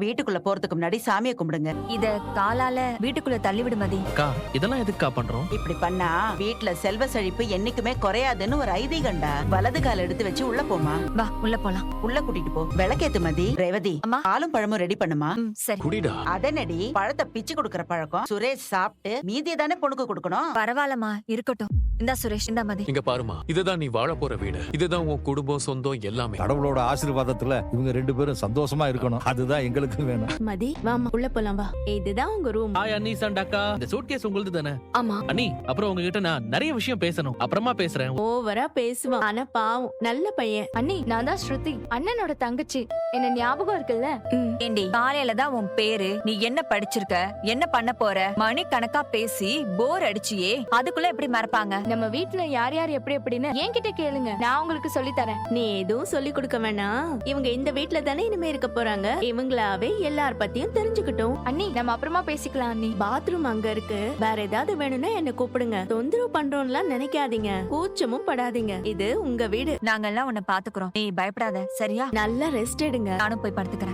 வீட்டுக்குள்ள போறதுக்கு முன்னாடி சாமியை கும்பிடுங்க. இத காலால வீட்டுக்குள்ள தள்ளி விடு மதி. அக்கா இதெல்லாம் எதுக்குக்கா பண்றோம்? இப்படி பண்ணா வீட்டுல செல்வ செழிப்பு என்னைக்குமே குறையாதுன்னு ஒரு ஐதீகண்டா. வலது கால் எடுத்து வச்சு உள்ள போமா. வா உள்ள போலாம். உள்ள கூட்டிட்டு போ. விளக்கேத்து மதி. ரேவதி அம்மா. பாலும் பழமும் ரெடி பண்ணுமா. சரி. குடிடா. அதனடி பழத்தை பிச்சு கொடுக்கற பழக்கம். சுரேஷ் சாப்பிட்டு மீதியை தானே பொண்ணுக்கு கொடுக்கணும். பரவாயில்லம்மா இருக்கட்டும். இந்தா சுரேஷ் இந்தா மதி. இங்க பாருமா, இதுதான் நீ வாழ போற வீடு. இதுதான் உன் குடும்பம், சொந்தம் எல்லாமே. கடவுளோட ஆசீர்வாதத்துல இவங்க 2 பேரும் சந்தோஷமா இருக்கணும். அதுதான் எங்களுக்கு வேணும். மதி வாமா உள்ள போலாம் வா. இதுதான் உங்க ரூம். ஹாய் அண்ணி சண்டாக்கா. இந்த சூட்கேஸ் உங்களுது தானே? ஆமா. அண்ணி அப்புறம் உங்ககிட்ட நான் நிறைய விஷயம் பேசணும். அப்புறமா பேசுறேன். ஓவரா பேசுவான் ஆனா பாவம் நல்ல பையன். அண்ணி நான் தான் ஸ்ருதி, அண்ணனோட தங்கச்சி. என்ன ஞாபகம் இருக்குல்ல? ஏண்டி காலையில தான் உன் பேரு, நீ என்ன படிச்சிருக்க, என்ன பண்ண போற, மணி கணக்கா பேசி போர் அடிச்சியே. அதுக்குள்ள எப்படி மறப்பாங்க? நம்ம வீட்ல யார் யார் எப்படி எப்படின்னு என்கிட்ட கேளுங்க, நான் உங்களுக்கு சொல்லி தரேன். நீ எதுவும் சொல்லி கொடுக்க வேணாம். இவங்க இந்த வீட்ல தானே இனிமே இருக்க போறாங்க. இவங்களாவே எல்லார் பத்தியும் தெரிஞ்சுக்கிட்டோம். அண்ணி நம்ம அப்புறமா பேசிக்கலாம் அண்ணி. பாத்ரூம் அங்க இருக்கு. வேற ஏதாவது வேணும்னா என்ன கூப்பிடுங்க. தொந்தரவு பண்றோம்லாம் நினைக்காதீங்க. கூச்சமும் படாதீங்க. இது உங்க வீடு. நாங்கெல்லாம் உன்னை பாத்துக்கிறோம். நீ பயப்படாத சரியா? நல்லா ரெஸ்ட் எடுங்க. நானும் போய் படுத்துக்கிறேன்.